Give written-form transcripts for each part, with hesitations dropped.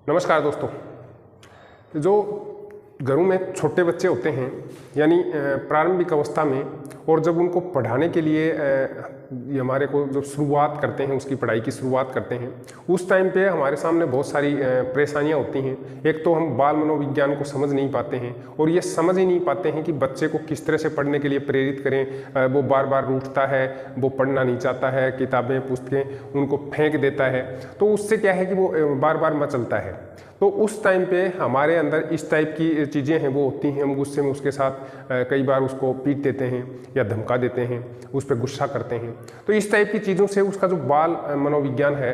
नमस्कार दोस्तों। जो घरों में छोटे बच्चे होते हैं यानी प्रारंभिक अवस्था में, और जब उनको पढ़ाने के लिए ये हमारे को जब शुरुआत करते हैं, उसकी पढ़ाई की शुरुआत करते हैं, उस टाइम पे हमारे सामने बहुत सारी परेशानियां होती हैं। एक तो हम बाल मनोविज्ञान को समझ नहीं पाते हैं और ये समझ ही नहीं पाते हैं कि बच्चे को किस तरह से पढ़ने के लिए प्रेरित करें। वो बार बार रूठता है, वो पढ़ना नहीं चाहता है, किताबें पुस्तकें उनको फेंक देता है, तो उससे क्या है कि वो बार बार मचलता है। तो उस टाइम पे हमारे अंदर इस टाइप की चीज़ें हैं वो होती हैं। हम गुस्से में उसके साथ कई बार उसको पीट देते हैं या धमका देते हैं, उस पर गुस्सा करते हैं। तो इस टाइप की चीज़ों से उसका जो बाल मनोविज्ञान है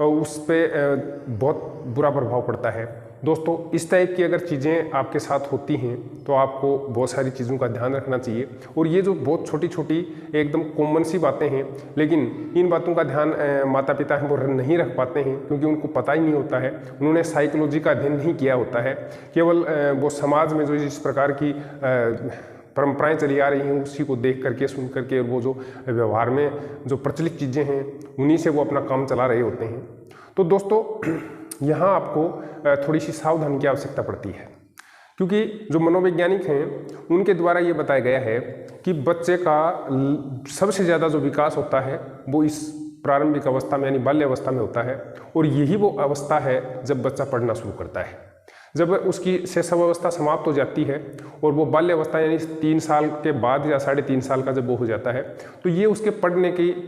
उस पर बहुत बुरा प्रभाव पड़ता है। दोस्तों, इस टाइप की अगर चीज़ें आपके साथ होती हैं तो आपको बहुत सारी चीज़ों का ध्यान रखना चाहिए। और ये जो बहुत छोटी छोटी एकदम कॉमन सी बातें हैं, लेकिन इन बातों का ध्यान माता पिता हैं वो नहीं रख पाते हैं, क्योंकि उनको पता ही नहीं होता है, उन्होंने साइकोलॉजी का अध्ययन नहीं किया होता है। केवल वो समाज में जो इस प्रकार की परंपराएं चली आ रही हैं उसी को देख करके, सुन करके, और वो जो व्यवहार में जो प्रचलित चीज़ें हैं उन्हीं से वो अपना काम चला रहे होते हैं। तो दोस्तों, यहाँ आपको थोड़ी सी सावधानी की आवश्यकता पड़ती है, क्योंकि जो मनोवैज्ञानिक हैं उनके द्वारा ये बताया गया है कि बच्चे का सबसे ज़्यादा जो विकास होता है वो इस प्रारंभिक अवस्था में यानी बाल्य अवस्था में होता है। और यही वो अवस्था है जब बच्चा पढ़ना शुरू करता है। जब उसकी शैशव अवस्था समाप्त हो जाती है और वो बाल्य अवस्था यानी 3 साल के बाद या 3.5 साल का जब वो हो जाता है, तो ये उसके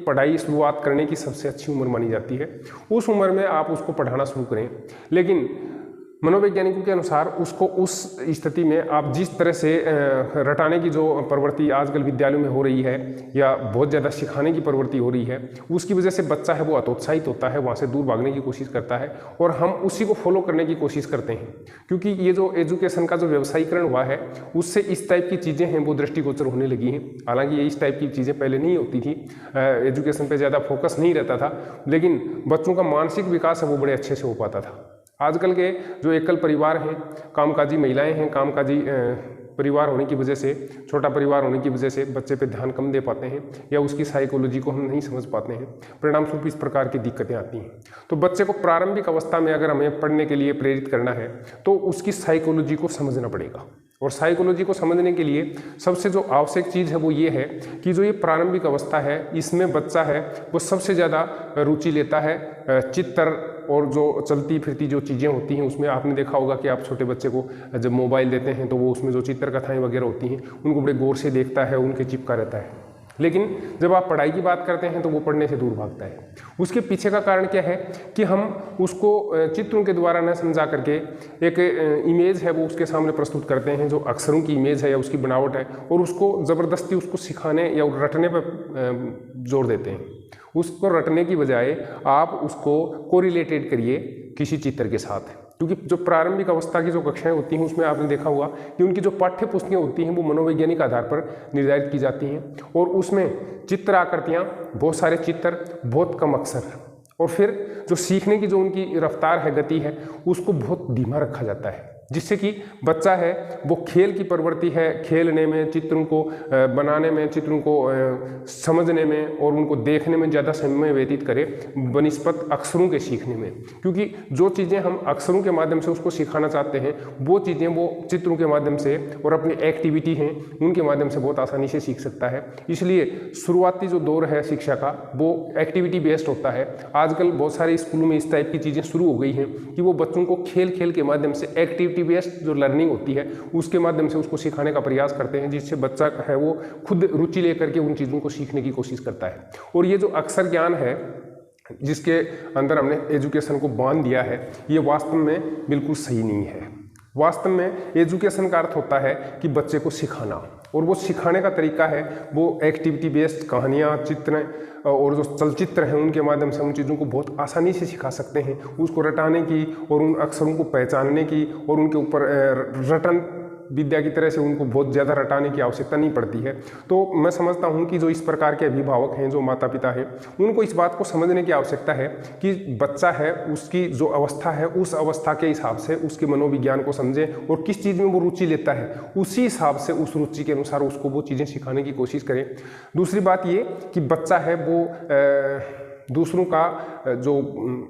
पढ़ाई शुरुआत करने की सबसे अच्छी उम्र मानी जाती है। उस उम्र में आप उसको पढ़ाना शुरू करें। लेकिन मनोवैज्ञानिकों के अनुसार उसको उस स्थिति में आप जिस तरह से रटाने की जो प्रवृत्ति आजकल विद्यालयों में हो रही है या बहुत ज़्यादा सिखाने की प्रवृत्ति हो रही है, उसकी वजह से बच्चा है वो हतोत्साहित होता है, वहाँ से दूर भागने की कोशिश करता है और हम उसी को फॉलो करने की कोशिश करते हैं। क्योंकि ये जो एजुकेशन का जो व्यवसायीकरण हुआ है उससे इस टाइप की चीज़ें हैं वो दृष्टिगोचर होने लगी हैं। हालांकि ये इस टाइप की चीज़ें पहले नहीं होती थी, एजुकेशन पर ज़्यादा फोकस नहीं रहता था, लेकिन बच्चों का मानसिक विकास है वो बड़े अच्छे से हो पाता था। आजकल के जो एकल परिवार हैं, कामकाजी महिलाएं हैं, कामकाजी परिवार होने की वजह से, छोटा परिवार होने की वजह से बच्चे पे ध्यान कम दे पाते हैं या उसकी साइकोलॉजी को हम नहीं समझ पाते हैं। परिणाम स्वरूप इस प्रकार की दिक्कतें आती हैं। तो बच्चे को प्रारंभिक अवस्था में अगर हमें पढ़ने के लिए प्रेरित करना है तो उसकी साइकोलॉजी को समझना पड़ेगा। और साइकोलॉजी को समझने के लिए सबसे जो आवश्यक चीज़ है वो ये है कि जो ये प्रारंभिक अवस्था है इसमें बच्चा है वो सबसे ज़्यादा रुचि लेता है चित्र और जो चलती फिरती जो चीज़ें होती हैं उसमें। आपने देखा होगा कि आप छोटे बच्चे को जब मोबाइल देते हैं तो वो उसमें जो चित्र कथाएँ वगैरह होती हैं उनको बड़े गौर से देखता है, उनके चिपका रहता है। लेकिन जब आप पढ़ाई की बात करते हैं तो वो पढ़ने से दूर भागता है। उसके पीछे का कारण क्या है कि हम उसको चित्रों के द्वारा न समझा करके एक इमेज है वो उसके सामने प्रस्तुत करते हैं, जो अक्षरों की इमेज है या उसकी बनावट है, और उसको ज़बरदस्ती उसको सिखाने या रटने पर जोर देते हैं। उसको रटने की बजाय आप उसको कोरिलेटेड करिए किसी चित्र के साथ, क्योंकि जो प्रारंभिक अवस्था की जो कक्षाएं होती हैं उसमें आपने देखा होगा कि उनकी जो पाठ्य पुस्तकें होती हैं वो मनोवैज्ञानिक आधार पर निर्धारित की जाती हैं, और उसमें चित्र आकृतियाँ, बहुत सारे चित्र, बहुत कम अक्षर, और फिर जो सीखने की जो उनकी रफ्तार है, गति है, उसको बहुत धीमा रखा जाता है, जिससे कि बच्चा है वो खेल की प्रवृत्ति है, खेलने में, चित्रों को बनाने में, चित्रों को समझने में और उनको देखने में ज़्यादा समय व्यतीत करे बनिस्पत अक्षरों के सीखने में। क्योंकि जो चीज़ें हम अक्षरों के माध्यम से उसको सिखाना चाहते हैं वो चीज़ें वो चित्रों के माध्यम से और अपनी एक्टिविटी हैं उनके माध्यम से बहुत आसानी से सीख सकता है। इसलिए शुरुआती जो दौर है शिक्षा का वो एक्टिविटी बेस्ड होता है। आजकल बहुत सारे स्कूलों में इस टाइप की चीज़ें शुरू हो गई हैं कि वो बच्चों को खेल के माध्यम से एक्टिविटी बेस्ड जो लर्निंग होती है उसके माध्यम से उसको सिखाने का प्रयास करते हैं, जिससे बच्चा है वो खुद रुचि लेकर के उन चीज़ों को सीखने की कोशिश करता है। और ये जो अक्षर ज्ञान है जिसके अंदर हमने एजुकेशन को बांध दिया है, ये वास्तव में बिल्कुल सही नहीं है। वास्तव में एजुकेशन का अर्थ होता है कि बच्चे को सिखाना, और वो सिखाने का तरीका है वो एक्टिविटी बेस्ड कहानियाँ, चित्र और जो चलचित्र हैं उनके माध्यम से उन चीज़ों को बहुत आसानी से सिखा सकते हैं। उसको रटाने की और उन अक्षरों को पहचानने की और उनके ऊपर रटन विद्या की तरह से उनको बहुत ज़्यादा रटाने की आवश्यकता नहीं पड़ती है। तो मैं समझता हूँ कि जो इस प्रकार के अभिभावक हैं, जो माता पिता हैं, उनको इस बात को समझने की आवश्यकता है कि बच्चा है उसकी जो अवस्था है उस अवस्था के हिसाब से उसके मनोविज्ञान को समझें और किस चीज़ में वो रुचि लेता है उसी हिसाब से उस रुचि के अनुसार उसको वो चीज़ें सिखाने की कोशिश करें। दूसरी बात ये कि बच्चा है वो दूसरों का जो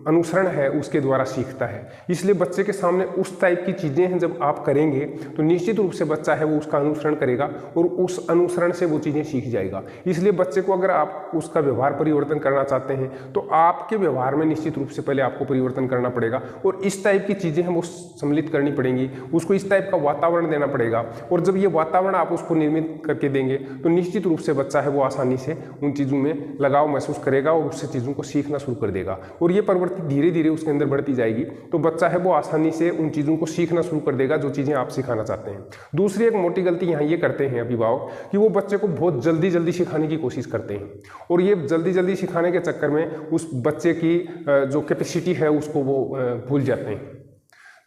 अनुसरण है उसके द्वारा सीखता है। इसलिए बच्चे के सामने उस टाइप की चीज़ें हैं जब आप करेंगे तो निश्चित रूप से बच्चा है वो उसका अनुसरण करेगा और उस अनुसरण से वो चीज़ें सीख जाएगा। इसलिए बच्चे को अगर आप उसका व्यवहार परिवर्तन करना चाहते हैं तो आपके व्यवहार में निश्चित रूप से पहले आपको परिवर्तन करना पड़ेगा और इस टाइप की चीज़ें हैं वो सम्मिलित करनी पड़ेंगी, उसको इस टाइप का वातावरण देना पड़ेगा। और जब ये वातावरण आप उसको निर्मित करके देंगे तो निश्चित रूप से बच्चा है वो आसानी से उन चीज़ों में लगाव महसूस करेगा और उससे चीज़ों को सीखना शुरू कर देगा और ये प्रवृत्ति धीरे धीरे उसके अंदर बढ़ती जाएगी। तो बच्चा है वो आसानी से उन चीज़ों को सीखना शुरू कर देगा जो चीज़ें आप सिखाना चाहते हैं। दूसरी एक मोटी गलती यहाँ ये करते हैं अभिभावक कि वो बच्चे को बहुत जल्दी जल्दी सिखाने की कोशिश करते हैं और ये जल्दी जल्दी सिखाने के चक्कर में उस बच्चे की जो कैपेसिटी है उसको वो भूल जाते हैं।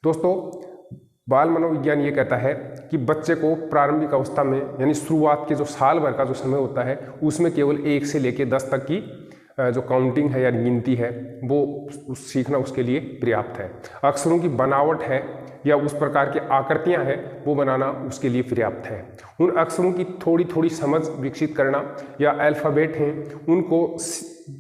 दोस्तों, बाल मनोविज्ञान ये कहता है कि बच्चे को प्रारंभिक अवस्था में यानी शुरुआत के जो साल भर का जो समय होता है उसमें केवल 1 से लेकर 10 तक की जो काउंटिंग है या गिनती है वो सीखना उसके लिए पर्याप्त है। अक्षरों की बनावट है या उस प्रकार की आकृतियां हैं वो बनाना उसके लिए पर्याप्त है। उन अक्षरों की थोड़ी थोड़ी समझ विकसित करना या अल्फ़ाबेट हैं उनको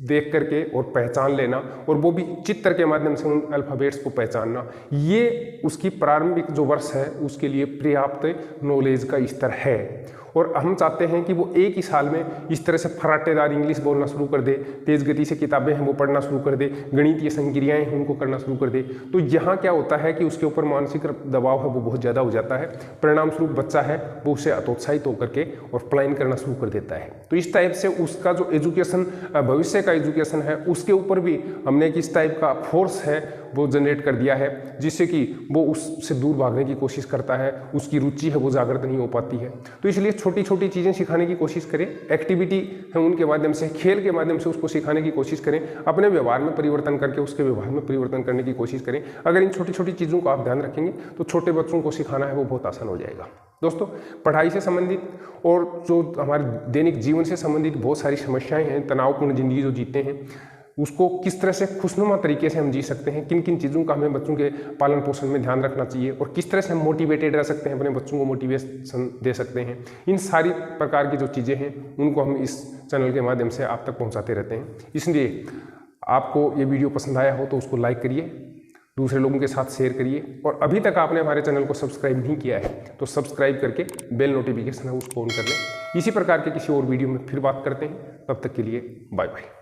देख करके और पहचान लेना और वो भी चित्र के माध्यम से उन अल्फ़ाबेट्स को पहचानना, ये उसकी प्रारंभिक जो वर्ष है उसके लिए पर्याप्त नॉलेज का स्तर है। और हम चाहते हैं कि वो एक ही साल में इस तरह से फराटेदार इंग्लिश बोलना शुरू कर दे, तेज़ गति से किताबें हैं वो पढ़ना शुरू कर दे, गणितीय संक्रियाएं हैं उनको करना शुरू कर दे। तो यहाँ क्या होता है कि उसके ऊपर मानसिक दबाव है वो बहुत ज़्यादा हो जाता है, परिणाम स्वरूप बच्चा है वो उसे हतोत्साहित होकर के और पलायन करना शुरू कर देता है। तो इस टाइप से उसका जो एजुकेशन भविष्य का एजुकेशन है उसके ऊपर भी हमने किस टाइप का फोर्स है वो जनरेट कर दिया है जिससे कि वो उससे दूर भागने की कोशिश करता है, उसकी रुचि है वो जागृत नहीं हो पाती है। तो इसलिए छोटी छोटी चीज़ें सिखाने की कोशिश करें, एक्टिविटी है उनके माध्यम से, खेल के माध्यम से उसको सिखाने की कोशिश करें, अपने व्यवहार में परिवर्तन करके उसके व्यवहार में परिवर्तन करने की कोशिश करें। अगर इन छोटी छोटी चीज़ों को आप ध्यान रखेंगे तो छोटे बच्चों को सिखाना है वो बहुत आसान हो जाएगा। दोस्तों, पढ़ाई से संबंधित और जो हमारे दैनिक जीवन से संबंधित बहुत सारी समस्याएं हैं, तनावपूर्ण जिंदगी जो जीते हैं उसको किस तरह से खुशनुमा तरीके से हम जी सकते हैं, किन किन चीज़ों का हमें बच्चों के पालन पोषण में ध्यान रखना चाहिए और किस तरह से हम मोटिवेटेड रह सकते हैं, अपने बच्चों को मोटिवेशन दे सकते हैं, इन सारी प्रकार की जो चीज़ें हैं उनको हम इस चैनल के माध्यम से आप तक पहुंचाते रहते हैं। इसलिए आपको ये वीडियो पसंद आया हो तो उसको लाइक करिए, दूसरे लोगों के साथ शेयर करिए और अभी तक आपने हमारे चैनल को सब्सक्राइब नहीं किया है तो सब्सक्राइब करके बेल नोटिफिकेशन है उसको ऑन कर लें। इसी प्रकार के किसी और वीडियो में फिर बात करते हैं, तब तक के लिए बाय बाय।